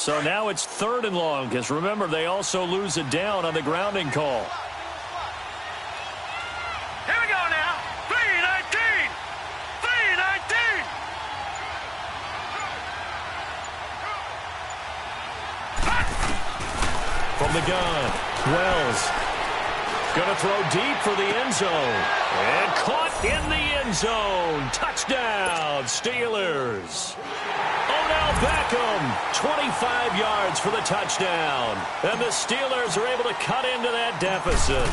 So now it's 3rd and long, because remember, they also lose it down on the grounding call. Here we go now. 3:19. 3:19. From the gun, Wells going to throw deep for the end zone. And caught in the end zone. Touchdown, Steelers. Odell Beckham, 25 yards for the touchdown. And the Steelers are able to cut into that deficit.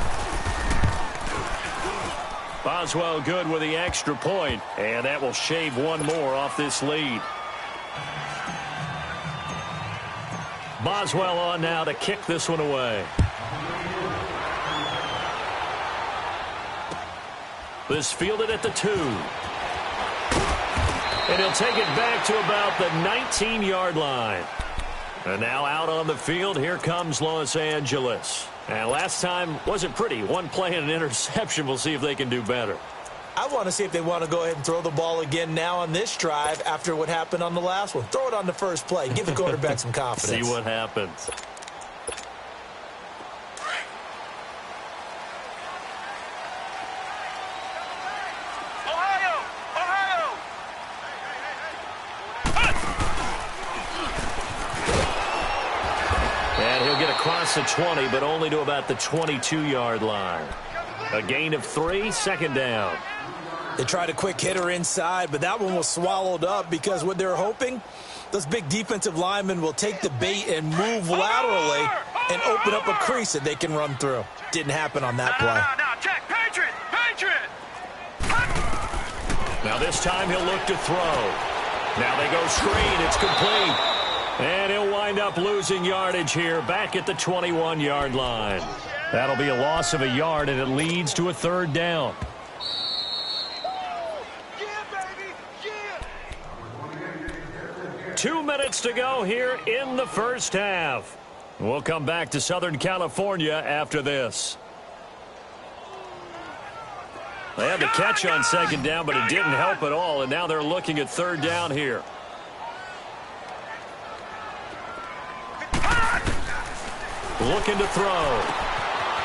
Boswell good with the extra point, and that will shave one more off this lead. Boswell on now to kick this one away. This fielded at the 2. And he'll take it back to about the 19-yard line. And now out on the field, here comes Los Angeles. And last time wasn't pretty. One play and an interception. We'll see if they can do better. I want to see if they want to go ahead and throw the ball again now on this drive after what happened on the last one. Throw it on the first play. Give the quarterback some confidence. See what happens. And he'll get across the 20, but only to about the 22-yard line. A gain of 3, 2nd down. They tried a quick hitter inside, but that one was swallowed up because what they're hoping, those big defensive linemen will take the bait and move laterally and open up a crease that they can run through. Didn't happen on that play. Now, check. Patriot. Now this time he'll look to throw. Now they go screen. It's complete. And he'll wind up losing yardage here back at the 21-yard line. That'll be a loss of a yard, and it leads to a 3rd down. Yeah, baby. Yeah. 2 minutes to go here in the first half. We'll come back to Southern California after this. They had the catch on 2nd down, but it didn't help at all, and now they're looking at 3rd down here. Looking to throw.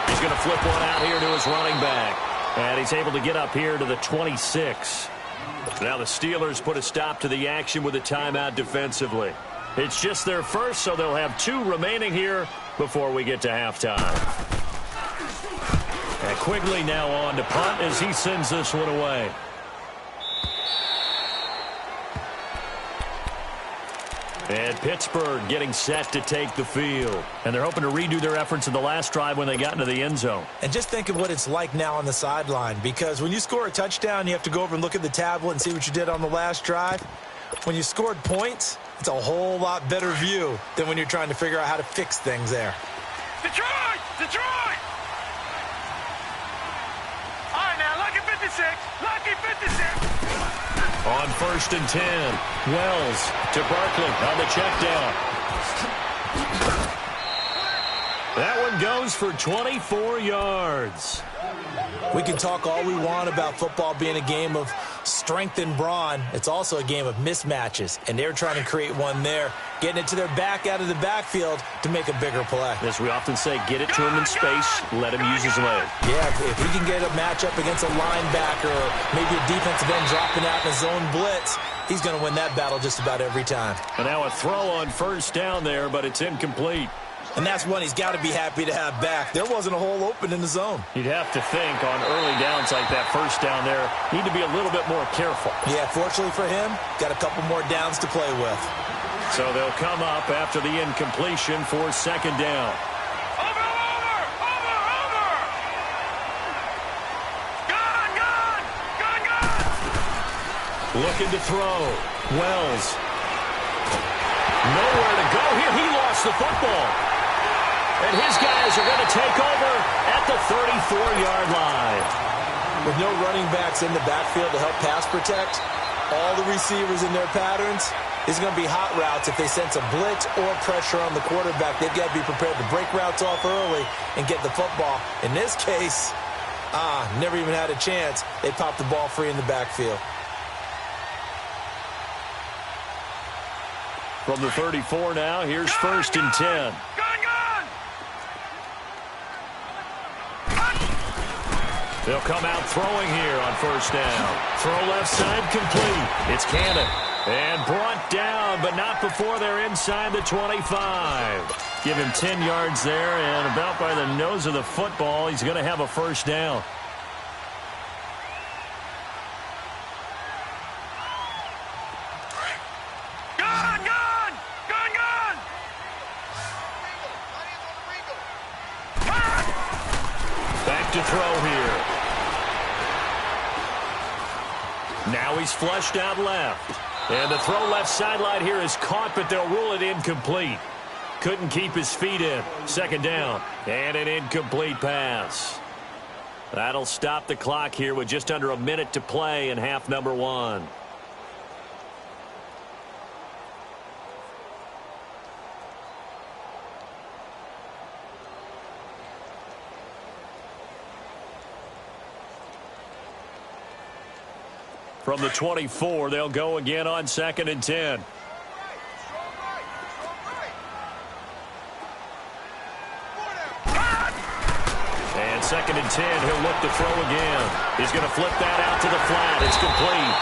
He's going to flip one out here to his running back. And he's able to get up here to the 26. Now the Steelers put a stop to the action with a timeout defensively. It's just their first, so they'll have 2 remaining here before we get to halftime. And Quigley now on to punt as he sends this one away. And Pittsburgh getting set to take the field. And they're hoping to redo their efforts in the last drive when they got into the end zone. And just think of what it's like now on the sideline, because when you score a touchdown, you have to go over and look at the tablet and see what you did on the last drive. When you scored points, it's a whole lot better view than when you're trying to figure out how to fix things there. Detroit! All right, now, lucky 56. Lucky 56. On 1st and 10, Wells to Barkley on the check down. That one goes for 24 yards. We can talk all we want about football being a game of strength and brawn. It's also a game of mismatches, and they're trying to create one there, getting it to their back out of the backfield to make a bigger play. As we often say, get it to him in space, let him use his leg. Yeah, if he can get a matchup against a linebacker or maybe a defensive end dropping out in a zone blitz, he's going to win that battle just about every time. And now a throw on 1st down there, but it's incomplete. And that's one he's got to be happy to have back. There wasn't a hole open in the zone. You'd have to think on early downs like that 1st down there, need to be a little bit more careful. Yeah, fortunately for him, got a couple more downs to play with. So they'll come up after the incompletion for 2nd down. Over! Gun! Looking to throw. Wells. Nowhere to go here. He lost the football. And his guys are going to take over at the 34-yard line. With no running backs in the backfield to help pass protect, all the receivers in their patterns, it's going to be hot routes if they sense a blitz or pressure on the quarterback. They've got to be prepared to break routes off early and get the football. In this case, never even had a chance. They popped the ball free in the backfield. From the 34 now, here's first and 10. They'll come out throwing here on first down. Throw left side complete. It's Cannon. And brought down, but not before they're inside the 25. Give him 10 yards there, and about by the nose of the football, he's going to have a first down. Back to throw here. Now he's flushed out left. And the throw left sideline here is caught, but they'll rule it incomplete. Couldn't keep his feet in. Second down. And an incomplete pass. That'll stop the clock here with just under a minute to play in half number one. From the 24, they'll go again on second and 10. And second and 10, he'll look to throw again. He's going to flip that out to the flat. It's complete.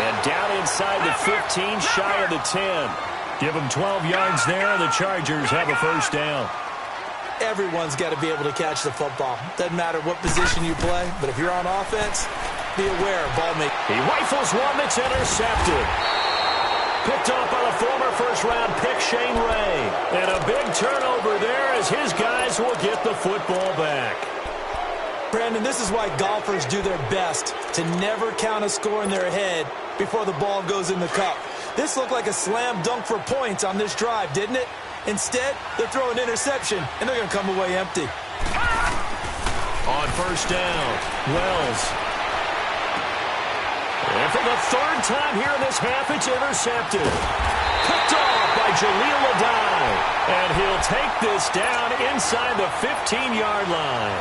And down inside the 15, shy of the 10. Give them 12 yards there, and the Chargers have a first down. Everyone's got to be able to catch the football. Doesn't matter what position you play, but if you're on offense, be aware of ball making. He rifles one that's intercepted. Picked off by the former first-round pick, Shane Ray. And a big turnover there as his guys will get the football back. Brandon, this is why golfers do their best to never count a score in their head before the ball goes in the cup. This looked like a slam dunk for points on this drive, didn't it? Instead, they're throwing an interception, and they're going to come away empty. On first down, Wells. And for the third time here in this half, it's intercepted. Picked off by Jaleel Adai. And he'll take this down inside the 15-yard line.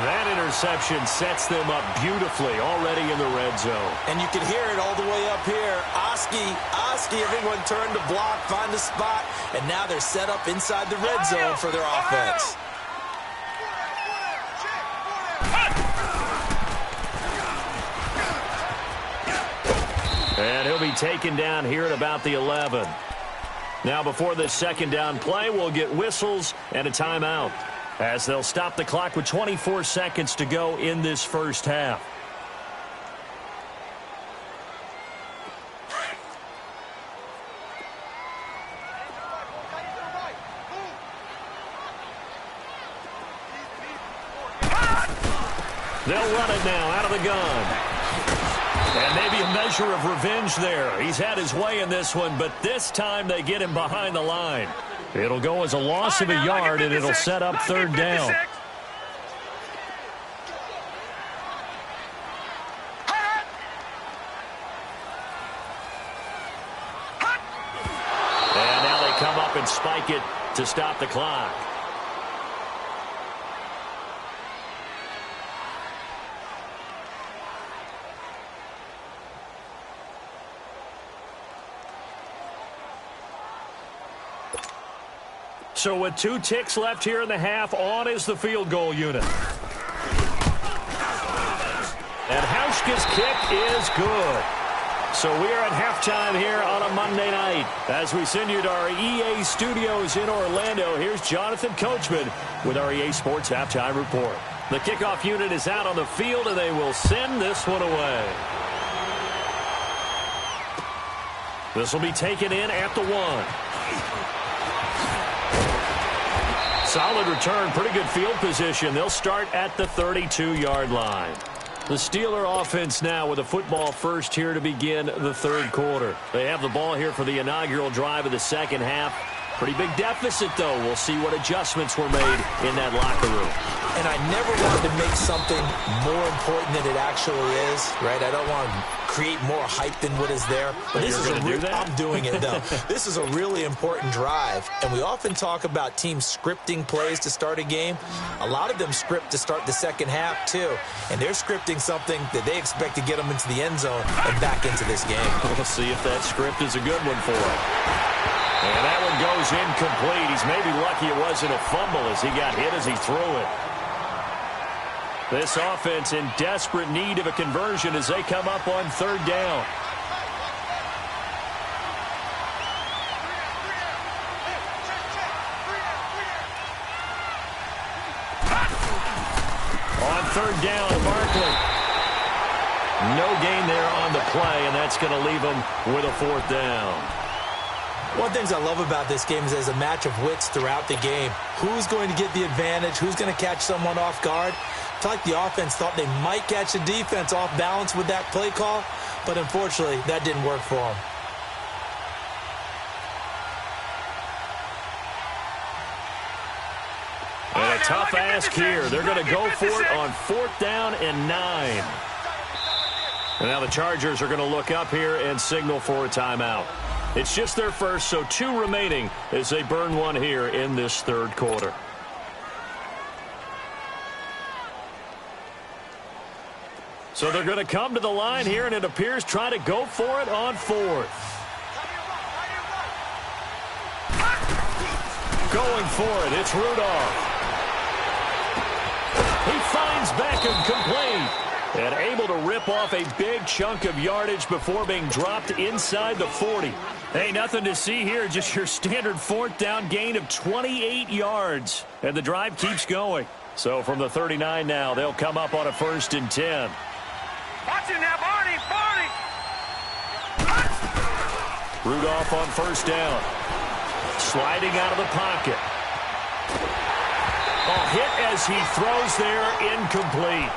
That interception sets them up beautifully already in the red zone. And you can hear it all the way up here. Oski, everyone turned to block, find a spot, and now they're set up inside the red zone for their offense. And he'll be taken down here at about the 11. Now before this second down play, we'll get whistles and a timeout, as they'll stop the clock with 24 seconds to go in this first half. They'll run it now out of the gun. And maybe a measure of revenge there. He's had his way in this one, but this time they get him behind the line. It'll go as a loss of a yard, and it'll set up third down. And now they come up and spike it to stop the clock. So with 2 ticks left here in the half, on is the field goal unit. And Hauschka's kick is good. So we are at halftime here on a Monday night. As we send you to our EA studios in Orlando, here's Jonathan Coachman with our EA Sports Halftime Report. The kickoff unit is out on the field, and they will send this one away. This will be taken in at the 1. Solid return, pretty good field position. They'll start at the 32-yard line. The Steeler offense now with a football first here to begin the third quarter. They have the ball here for the inaugural drive of the second half. Pretty big deficit, though. We'll see what adjustments were made in that locker room. And I never wanted to make something more important than it actually is, right? I don't want to create more hype than what is there. But this is I'm doing it, though. This is a really important drive. And we often talk about teams scripting plays to start a game. A lot of them script to start the second half, too. And they're scripting something that they expect to get them into the end zone and back into this game. We'll see if that script is a good one for them. And that one goes incomplete. He's maybe lucky it wasn't a fumble as he got hit as he threw it. This offense in desperate need of a conversion as they come up on third down. On third down, Barkley. No gain there on the play, and that's going to leave them with a fourth down. One of the things I love about this game is there's a match of wits throughout the game. Who's going to get the advantage? Who's going to catch someone off guard? I feel like the offense thought they might catch the defense off balance with that play call, but unfortunately, that didn't work for them. And a tough ask here. They're going to go for it on fourth down and 9. And now the Chargers are going to look up here and signal for a timeout. It's just their first, so 2 remaining as they burn one here in this third quarter. So they're going to come to the line here, and it appears try to go for it on fourth. Going for it, it's Rudolph. He finds Beckham complete. And able to rip off a big chunk of yardage before being dropped inside the 40. Hey, nothing to see here, just your standard fourth down gain of 28 yards. And the drive keeps going. So from the 39 now, they'll come up on a 1st and 10. Watch it now, Barney! Rudolph on first down. Sliding out of the pocket. A hit as he throws there, incomplete.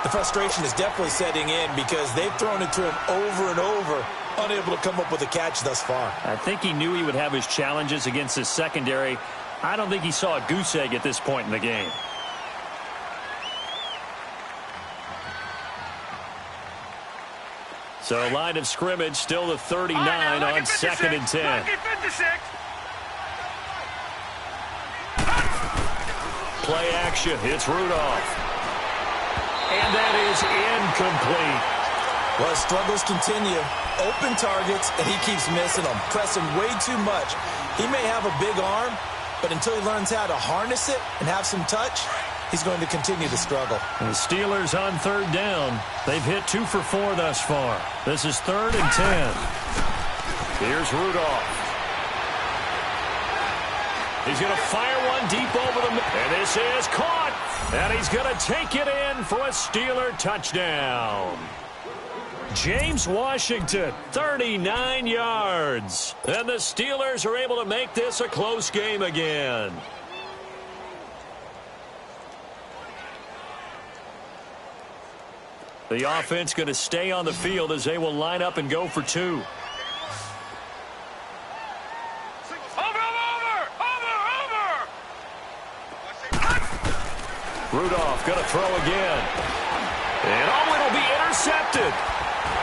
The frustration is definitely setting in because they've thrown it to him over and over, unable to come up with a catch thus far. I think he knew he would have his challenges against his secondary. I don't think he saw a goose egg at this point in the game. So line of scrimmage still the 39 on 2nd and 10. Play action. It's Rudolph. And that is incomplete. Well, struggles continue. Open targets, and he keeps missing them. Pressing way too much. He may have a big arm, but until he learns how to harness it and have some touch, he's going to continue to struggle. The Steelers on third down. They've hit 2 for 4 thus far. This is 3rd and 10. Here's Rudolph. He's going to fire one deep over the middle. And this is caught. And he's going to take it in for a Steeler touchdown. James Washington, 39 yards. And the Steelers are able to make this a close game again. The offense going to stay on the field as they will line up and go for 2. Rudolph going to throw again. And it'll be intercepted.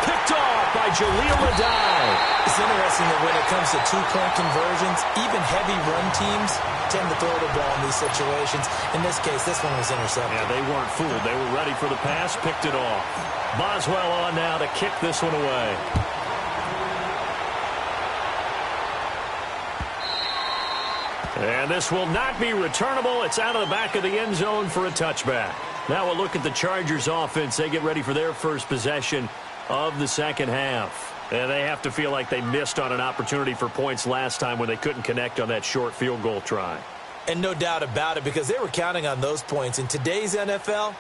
Picked off by Jaleel Adai. It's interesting that when it comes to 2-point conversions, even heavy run teams tend to throw the ball in these situations. In this case, this one was intercepted. Yeah, they weren't fooled. They were ready for the pass, picked it off. Boswell on now to kick this one away. And this will not be returnable. It's out of the back of the end zone for a touchback. Now we'll look at the Chargers offense. They get ready for their first possession of the second half. And they have to feel like they missed on an opportunity for points last time when they couldn't connect on that short field goal try. And no doubt about it, because they were counting on those points. In today's NFL,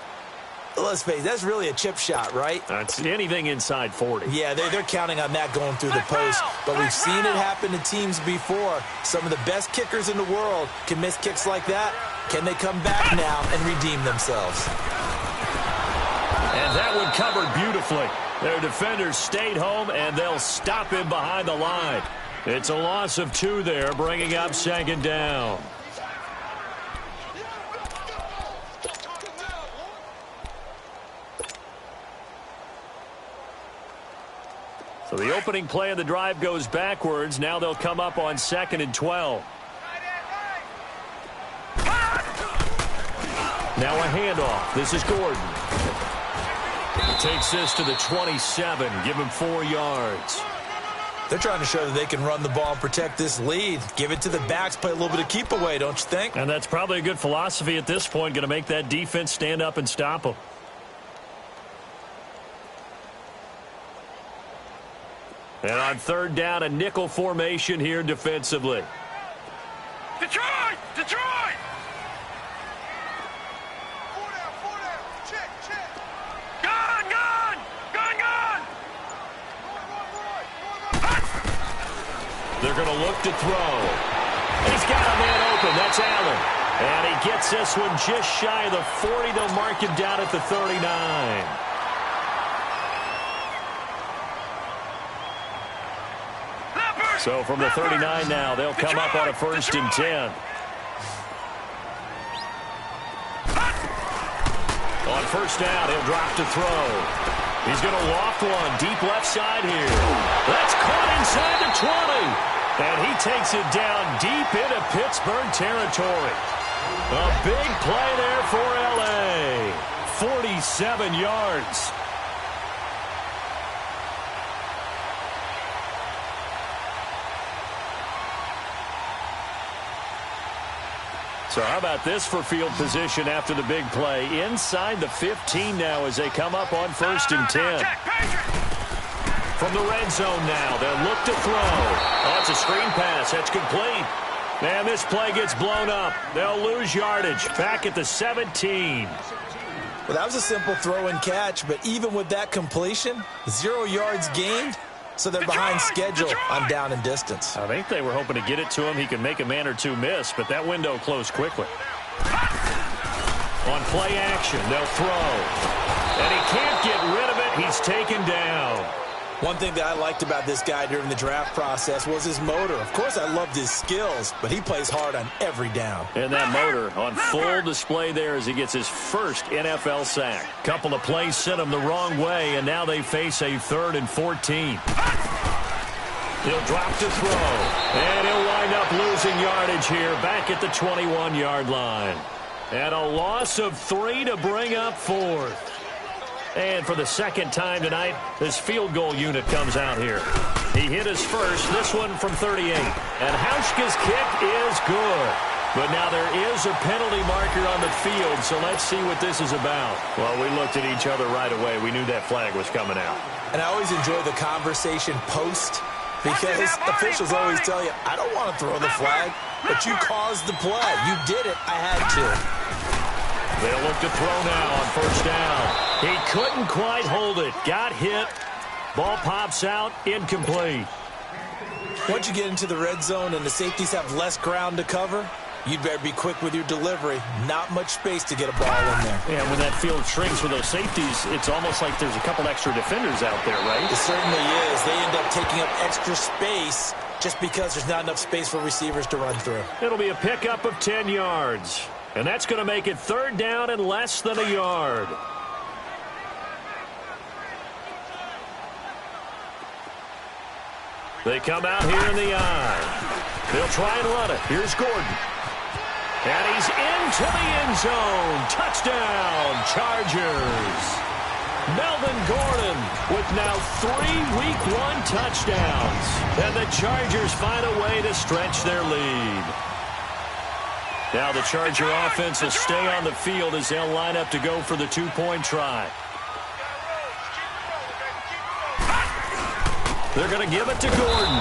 let's face it, that's really a chip shot, right? That's anything inside 40. Yeah, they're counting on that going through the post. But we've seen it happen to teams before. Some of the best kickers in the world can miss kicks like that. Can they come back now and redeem themselves? And that one covered beautifully. Their defenders stayed home, and they'll stop him behind the line. It's a loss of 2 there, bringing up second down. So the opening play of the drive goes backwards. Now they'll come up on 2nd and 12. Now a handoff. This is Gordon. Takes this to the 27. Give him 4 yards. They're trying to show that they can run the ball and protect this lead. Give it to the backs, play a little bit of keep away, don't you think? And that's probably a good philosophy at this point, going to make that defense stand up and stop them. And on third down, a nickel formation here defensively. Detroit! Detroit! Check, check. Gun, gun! Gun, gun! They're going to look to throw. He's got a man open. That's Allen. And he gets this one just shy of the 40. They'll mark him down at the 39. So from the 39 now, they'll come up on a 1st and 10. On 1st down, he'll drop to throw. He's going to loft one deep left side here. That's caught inside the 20. And he takes it down deep into Pittsburgh territory. A big play there for L.A. 47 yards. So how about this for field position after the big play? Inside the 15 now as they come up on 1st and 10. From the red zone now, they'll look to throw. Oh, it's a screen pass. That's complete. And this play gets blown up. They'll lose yardage back at the 17. Well, that was a simple throw and catch, but even with that completion, 0 yards gained. So they're behind schedule on down and distance. I think they were hoping to get it to him. He could make a man or two miss, but that window closed quickly. On play action, they'll throw. And he can't get rid of it. He's taken down. One thing that I liked about this guy during the draft process was his motor. Of course, I loved his skills, but he plays hard on every down. And that motor on full display there as he gets his first NFL sack. Couple of plays sent him the wrong way, and now they face a 3rd and 14. He'll drop to throw, and he'll wind up losing yardage here back at the 21-yard line. And a loss of 3 to bring up 4th. And for the second time tonight, this field goal unit comes out here. He hit his first, this one from 38. And Hauschka's kick is good. But now there is a penalty marker on the field, so let's see what this is about. Well, we looked at each other right away. We knew that flag was coming out. And I always enjoy the conversation post, because officials always tell you, I don't want to throw the flag, but you caused the play. You did it. I had to. They'll look to throw now on 1st down. He couldn't quite hold it. Got hit. Ball pops out. Incomplete. Once you get into the red zone and the safeties have less ground to cover, you'd better be quick with your delivery. Not much space to get a ball in there. Yeah, when that field shrinks with those safeties, it's almost like there's a couple extra defenders out there, right? It certainly is. They end up taking up extra space just because there's not enough space for receivers to run through. It'll be a pickup of 10 yards. And that's going to make it 3rd down and less than a yard. They come out here in the eye. They'll try and run it. Here's Gordon. And he's into the end zone. Touchdown, Chargers. Melvin Gordon with now 3 Week 1 touchdowns. And the Chargers find a way to stretch their lead. Now the Charger offense will stay on the field as they'll line up to go for the 2-point try. They're going to give it to Gordon.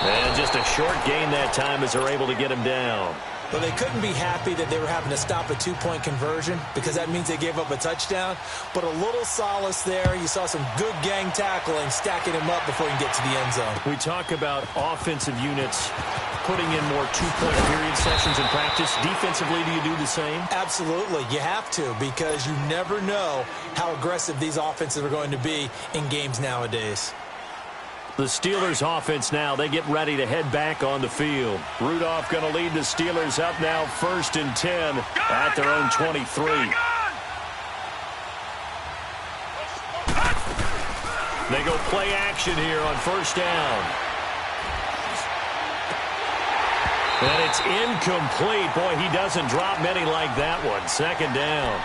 And just a short gain that time as they're able to get him down. Well, they couldn't be happy that they were having to stop a 2-point conversion because that means they gave up a touchdown. But a little solace there. You saw some good gang tackling, stacking him up before you get to the end zone. We talk about offensive units putting in more 2-point period sessions in practice. Defensively, do you do the same? Absolutely. You have to, because you never know how aggressive these offenses are going to be in games nowadays. The Steelers offense now, they get ready to head back on the field. Rudolph going to lead the Steelers up now 1st and 10 at their own 23. They go play action here on 1st down. And it's incomplete. Boy, he doesn't drop many like that one. 2nd down.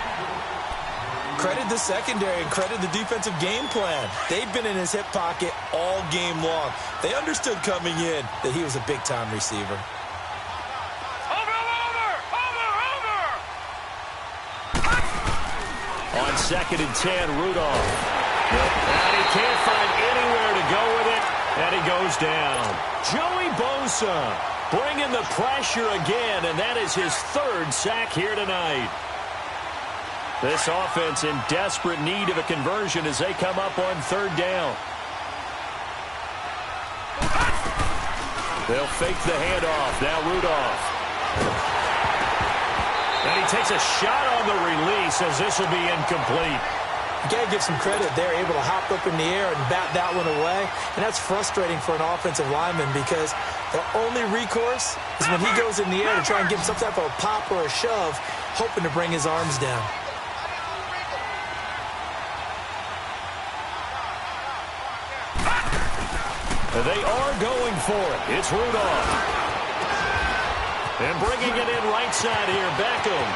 credit the secondary and credit the defensive game plan. They've been in his hip pocket all game long. They understood coming in that he was a big-time receiver. On 2nd and 10, Rudolph. And he can't find anywhere to go with it, and he goes down. Joey Bosa bringing the pressure again, and that is his 3rd sack here tonight. This offense in desperate need of a conversion as they come up on 3rd down. They'll fake the handoff. Now Rudolph. And he takes a shot on the release as this will be incomplete. You got to give some credit. They're able to hop up in the air and bat that one away. And that's frustrating for an offensive lineman because the only recourse is when he goes in the air to try and give some type of a pop or a shove, hoping to bring his arms down. They are going for it. It's Rudolph. And bringing it in right side here, Beckham.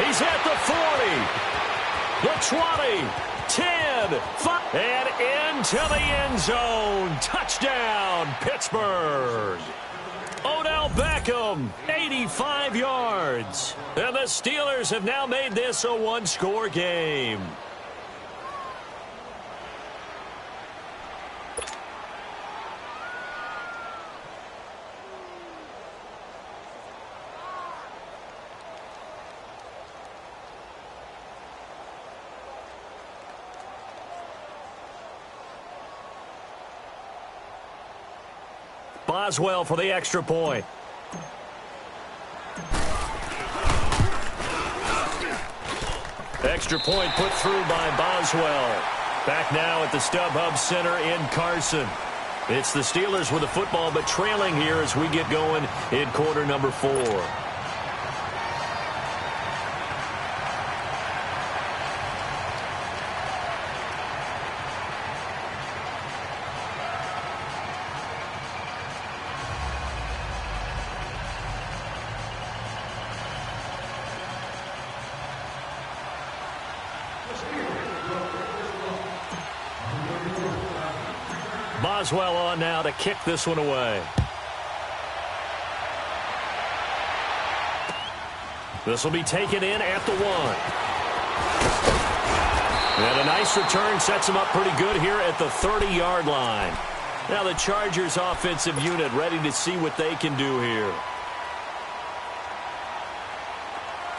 He's at the 40, the 20, 10, 5, and into the end zone. Touchdown, Pittsburgh. Odell Beckham, 85 yards. And the Steelers have now made this a one-score game. Boswell for the extra point. Extra point put through by Boswell. Back now at the StubHub Center in Carson. It's the Steelers with the football, but trailing here as we get going in quarter number 4. Boswell on now to kick this one away. This will be taken in at the 1. And a nice return sets him up pretty good here at the 30-yard line. Now the Chargers offensive unit ready to see what they can do here.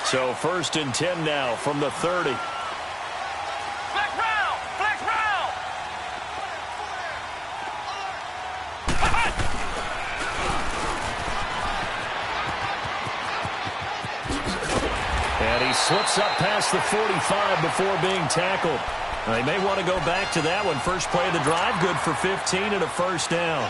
So 1st and 10 now from the 30. Slips up past the 45 before being tackled. They may want to go back to that one. First play of the drive, good for 15 and a first down.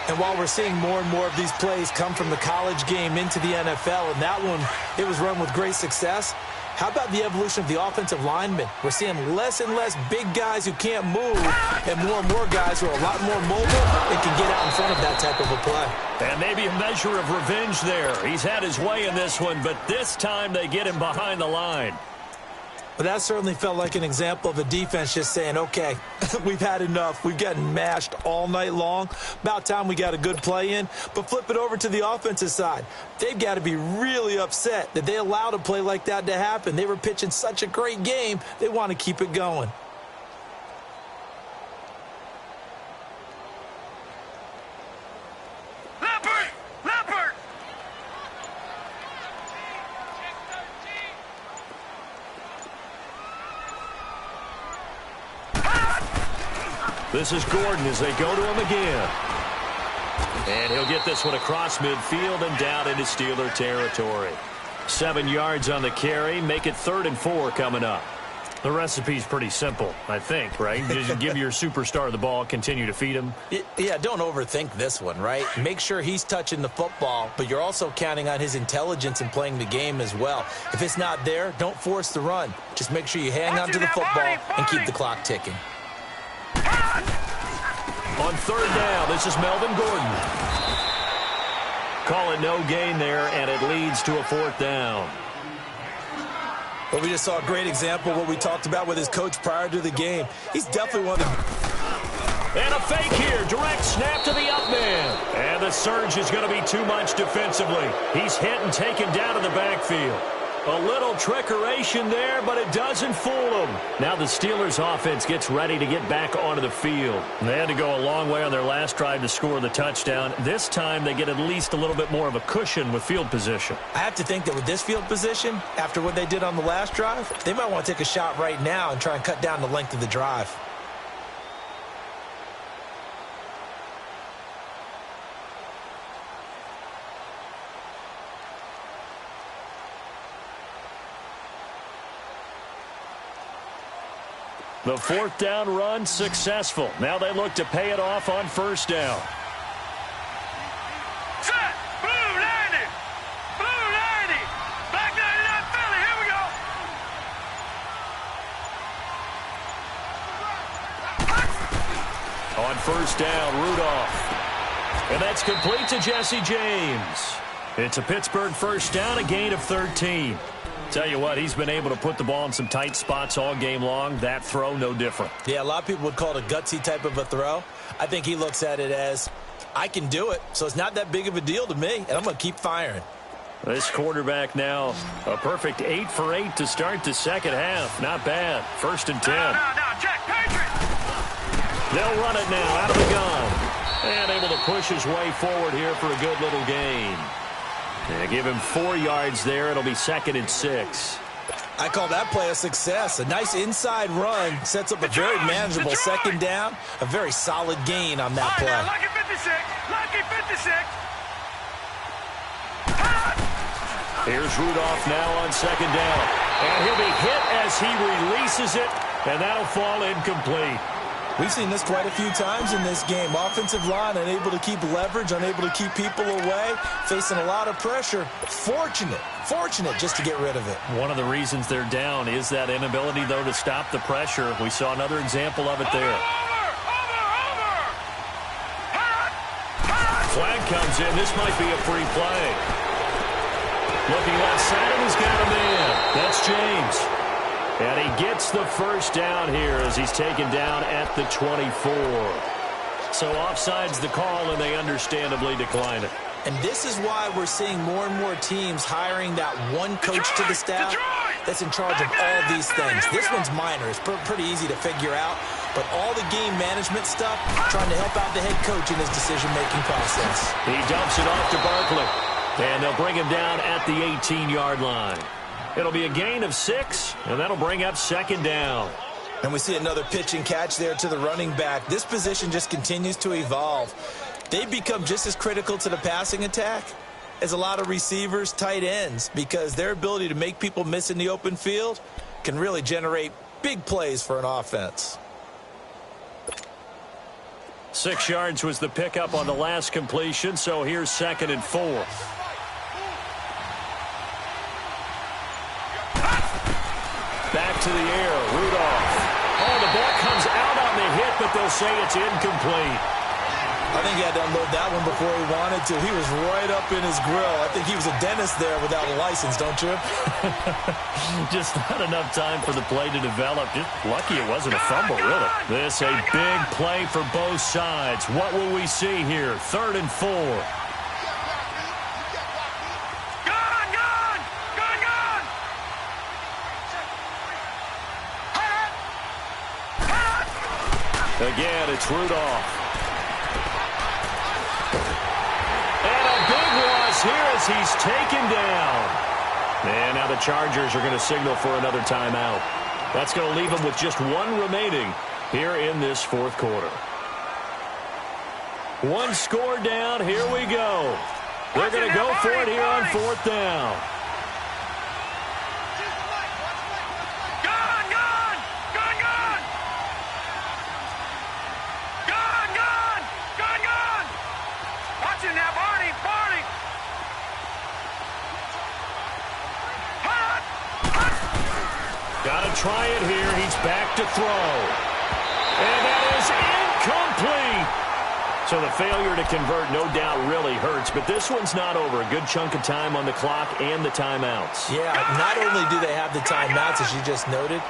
And while we're seeing more and more of these plays come from the college game into the NFL, and that one, it was run with great success, how about the evolution of the offensive linemen? We're seeing less and less big guys who can't move and more guys who are a lot more mobile and can get out in front of that type of a play. And maybe a measure of revenge there. He's had his way in this one, but this time they get him behind the line. But that certainly felt like an example of a defense just saying, okay, we've had enough. We've gotten mashed all night long. About time we got a good play in. But flip it over to the offensive side. They've got to be really upset that they allowed a play like that to happen. They were pitching such a great game, they want to keep it going. This is Gordon as they go to him again. And he'll get this one across midfield and down into Steeler territory. 7 yards on the carry. Make it 3rd and 4 coming up. The recipe's pretty simple, I think, right? Just give your superstar the ball, continue to feed him. Yeah, don't overthink this one, right? Make sure he's touching the football, but you're also counting on his intelligence in playing the game as well. If it's not there, don't force the run. Just make sure you hang on to the football and keep the clock ticking. On 3rd down, this is Melvin Gordon. Call it no gain there, and it leads to a 4th down. Well, we just saw a great example of what we talked about with his coach prior to the game. He's definitely one of the... And a fake here. Direct snap to the up man. And the surge is going to be too much defensively. He's hit and taken down in the backfield. A little trickeration there, but it doesn't fool them. Now the Steelers' offense gets ready to get back onto the field. They had to go a long way on their last drive to score the touchdown. This time they get at least a little bit more of a cushion with field position. I have to think that with this field position, after what they did on the last drive, they might want to take a shot right now and try and cut down the length of the drive. The fourth down run successful. Now they look to pay it off on first down. Set. Blue 90. Blue 90. Black 99 Philly. Here we go. On first down, Rudolph. And that's complete to Jesse James. It's a Pittsburgh first down, a gain of 13. Tell you what, he's been able to put the ball in some tight spots all game long. That throw, no different. Yeah, a lot of people would call it a gutsy type of a throw. I think he looks at it as, I can do it, so it's not that big of a deal to me, and I'm going to keep firing. This quarterback now, a perfect 8 for 8 to start the second half. Not bad. First and 10. Now, check. Patriots. They'll run it now out of the gun. And able to push his way forward here for a good little gain. And give him 4 yards there. It'll be 2nd and 6. I call that play a success. A nice inside run sets up a very manageable second down. A very solid gain on that play. Now, lucky 56. Lucky 56. Here's Rudolph now on second down. And he'll be hit as he releases it. And that'll fall incomplete. We've seen this quite a few times in this game. Offensive line unable to keep leverage, unable to keep people away, facing a lot of pressure. Fortunate just to get rid of it. One of the reasons they're down is that inability, though, to stop the pressure. We saw another example of it there. Over. Flag comes in. This might be a free play. Looking left side, and he's got a man. That's James. And he gets the first down here as he's taken down at the 24. So offside's the call, and they understandably decline it. And this is why we're seeing more and more teams hiring that one coach to the staff that's in charge of all these things. This one's minor. It's pretty easy to figure out. But all the game management stuff, trying to help out the head coach in his decision-making process. He dumps it off to Barkley. And they'll bring him down at the 18-yard line. It'll be a gain of 6, and that'll bring up second down. And we see another pitch and catch there to the running back. This position just continues to evolve. They've become just as critical to the passing attack as a lot of receivers, tight ends, because their ability to make people miss in the open field can really generate big plays for an offense. 6 yards was the pickup on the last completion, so here's 2nd and 4. Back to the air, Rudolph. Oh, the ball comes out on the hit, but they'll say it's incomplete. I think he had to unload that one before he wanted to. He was right up in his grill. I think he was a dentist there without a license, don't you? Just not enough time for the play to develop. Just lucky it wasn't a fumble, really. This a big play for both sides. What will we see here? 3rd and 4. Again, it's Rudolph. And a big loss here as he's taken down. And now the Chargers are going to signal for another timeout. That's going to leave them with just 1 remaining here in this 4th quarter. 1 score down. Here we go. They're going to go for it here on 4th down. Got to try it here. He's back to throw. And that is incomplete. So the failure to convert no doubt really hurts, but this one's not over. A good chunk of time on the clock and the timeouts. Yeah, not only do they have the timeouts, as you just noted,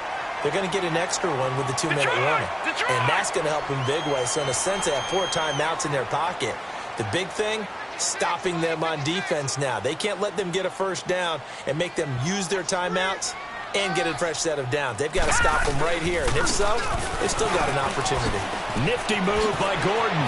they're going to get an extra one with the 2-minute warning. And that's going to help in big ways. So in a sense, they have 4 timeouts in their pocket. The big thing, stopping them on defense now. They can't let them get a first down and make them use their timeouts and get a fresh set of downs. They've got to stop them right here. And if so, they've still got an opportunity. Nifty move by Gordon.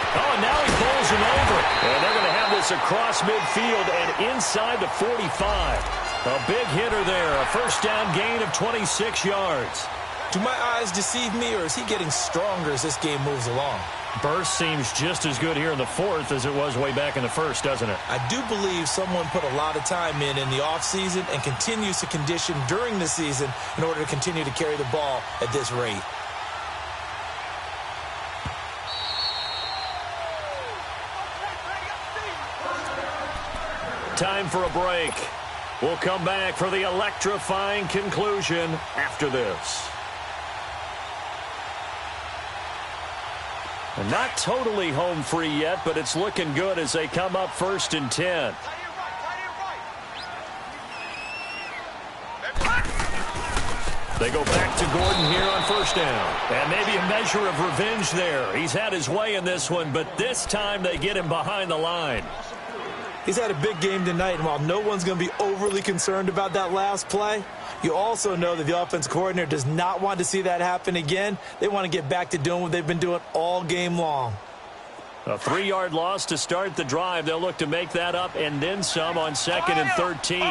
Oh, and now he bowls him over. And they're going to have this across midfield and inside the 45. A big hitter there. A first down gain of 26 yards. Do my eyes deceive me, or is he getting stronger as this game moves along? Burst seems just as good here in the fourth as it was way back in the first, doesn't it? I do believe someone put a lot of time in the offseason and continues to condition during the season in order to continue to carry the ball at this rate. Time for a break. We'll come back for the electrifying conclusion after this. And not totally home free yet, but it's looking good as they come up 1st and 10. They go back to Gordon here on first down. And maybe a measure of revenge there. He's had his way in this one, but this time they get him behind the line. He's had a big game tonight, and while no one's going to be overly concerned about that last play, you also know that the offense coordinator does not want to see that happen again. They want to get back to doing what they've been doing all game long. A 3-yard loss to start the drive. They'll look to make that up and then some on 2nd and 13.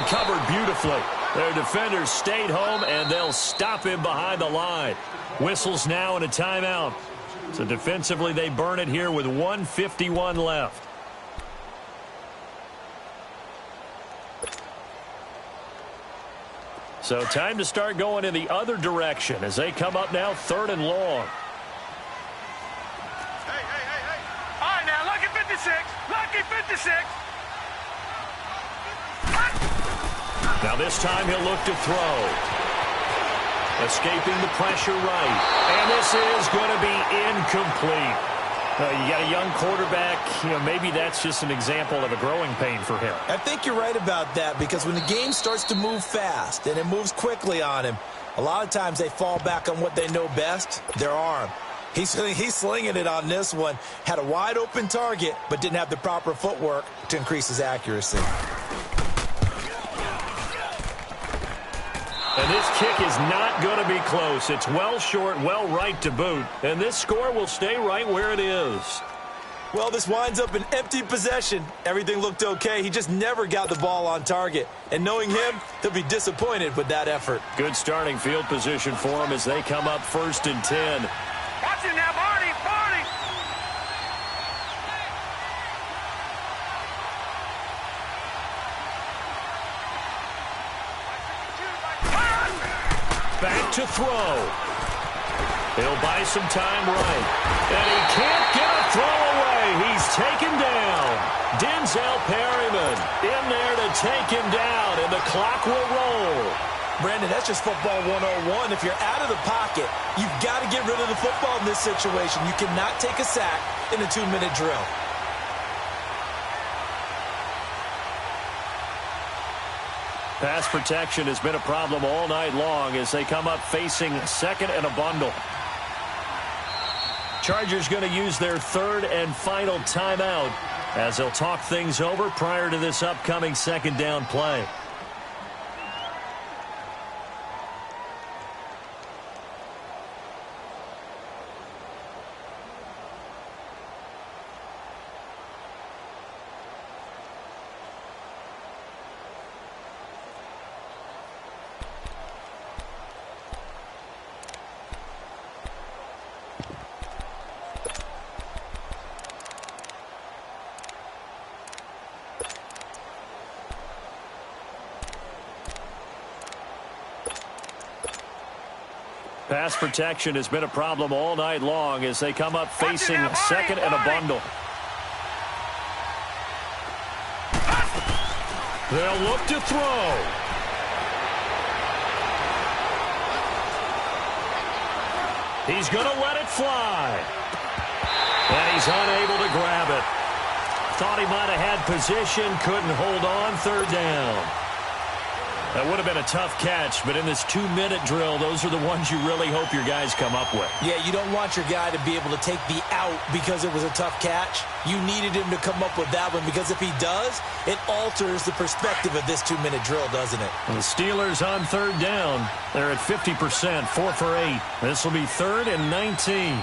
Covered beautifully. Their defenders stayed home, and they'll stop him behind the line. Whistles now and a timeout. So defensively, they burn it here with 1:51 left. So time to start going in the other direction as they come up now 3rd and long. Hey. All right, now, lucky 56. Lucky 56. Now this time he'll look to throw. Escaping the pressure right. And this is going to be incomplete. You got a young quarterback. Maybe that's just an example of a growing pain for him. I think you're right about that, because when the game starts to move fast and it moves quickly on him, a lot of times they fall back on what they know best, their arm. He's slinging it on this one. Had a wide open target, but didn't have the proper footwork to increase his accuracy. And this kick is not going to be close. It's well short, well right to boot. And this score will stay right where it is. Well, this winds up an empty possession. Everything looked okay. He just never got the ball on target. And knowing him, he'll be disappointed with that effort. Good starting field position for him as they come up 1st and 10. Watch it now, Barney. Back to throw. He'll buy some time right. And he can't get a throw away. He's taken down. Denzel Perryman in there to take him down, and the clock will roll. Brandon, that's just football 101. If you're out of the pocket, you've got to get rid of the football in this situation. You cannot take a sack in a 2-minute drill. Pass protection has been a problem all night long as they come up facing 2nd and a bundle. Chargers going to use their 3rd and final timeout as they'll talk things over prior to this upcoming 2nd down play. Pass protection has been a problem all night long as they come up facing second and a bundle. They'll look to throw. He's going to let it fly. And he's unable to grab it. Thought he might have had position, couldn't hold on, third down. That would have been a tough catch, but in this 2-minute drill, those are the ones you really hope your guys come up with. Yeah, you don't want your guy to be able to take the out because it was a tough catch. You needed him to come up with that one because if he does, it alters the perspective of this 2-minute drill, doesn't it? And the Steelers on third down. They're at 50%, 4 for 8. This will be 3rd and 19.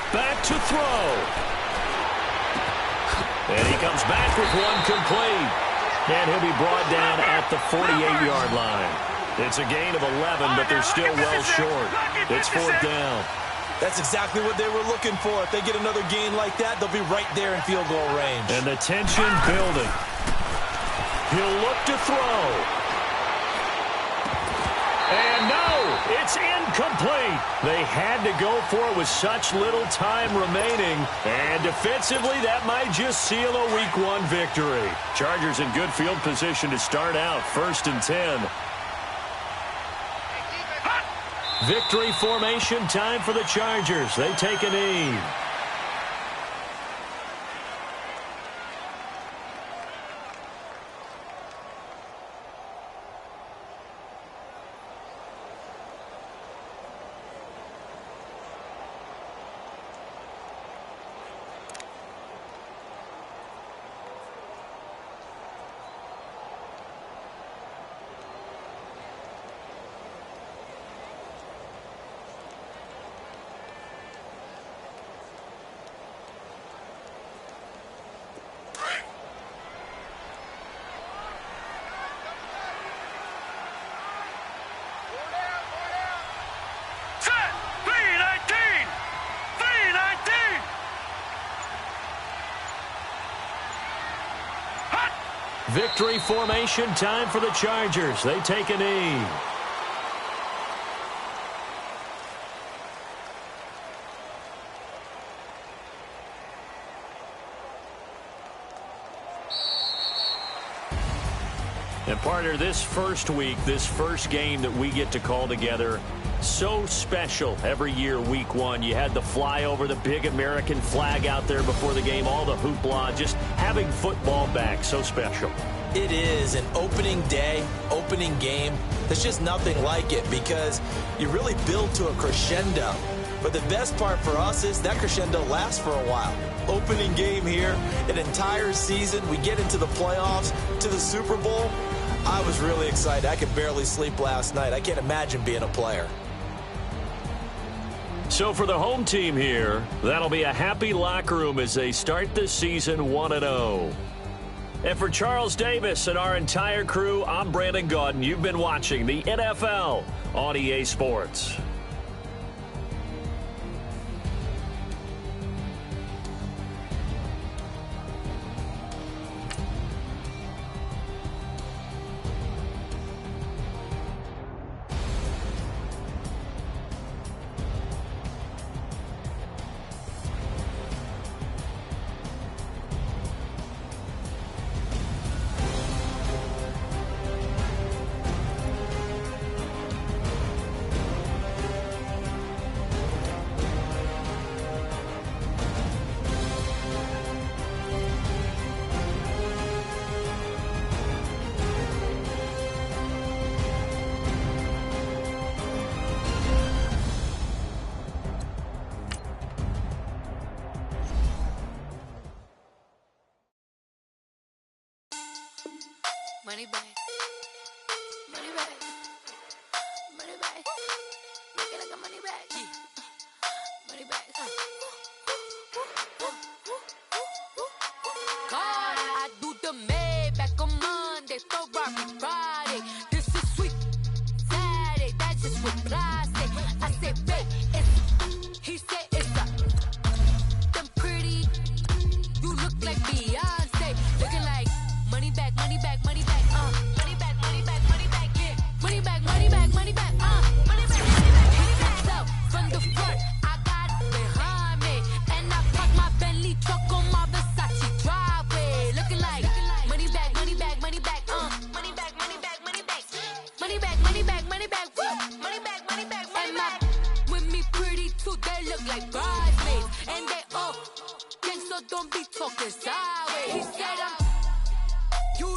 Back to throw. And he comes back with one complete. And he'll be brought down at the 48-yard line. It's a gain of 11, but they're still well short. It's 4th down. That's exactly what they were looking for. If they get another gain like that, they'll be right there in field goal range. And the tension building. He'll look to throw. And no, it's incomplete. They had to go for it with such little time remaining. And defensively, that might just seal a Week 1 victory. Chargers in good field position to start out, 1st and 10. Victory formation time for the Chargers. They take a knee. Victory formation time for the Chargers. They take a knee. And partner, this first week, this first game that we get to call together, so special every year, Week 1. You had the flyover, the big American flag out there before the game, all the hoopla, just having football back, so special. It is an opening day, opening game. There's just nothing like it because you really build to a crescendo. But the best part for us is that crescendo lasts for a while. Opening game here, an entire season. We get into the playoffs, to the Super Bowl. I was really excited. I could barely sleep last night. I can't imagine being a player. So for the home team here, that'll be a happy locker room as they start this season 1-0. And for Charles Davis and our entire crew, I'm Brandon Gaudin. You've been watching the NFL on EA Sports. Money back. Money back. Money back. Make it like a money back. Yeah. Money back. God, I do the Maybach on Monday, Ferrari Friday. This is sweet Saturday. That's just what plastic. I said, babe, it's. He said it's a. Them pretty. You money back, money back, money back, money back. So, from the front, I got it behind me. And I park my Bentley truck on my Versace driveway. Looking like money back, money back, money back, money back, money back, money back. Money back, money back, money back, woo. Money back, money back, money back. With me pretty too, they look like bridesmaids. And they all gang, so don't be talking sideways. He said you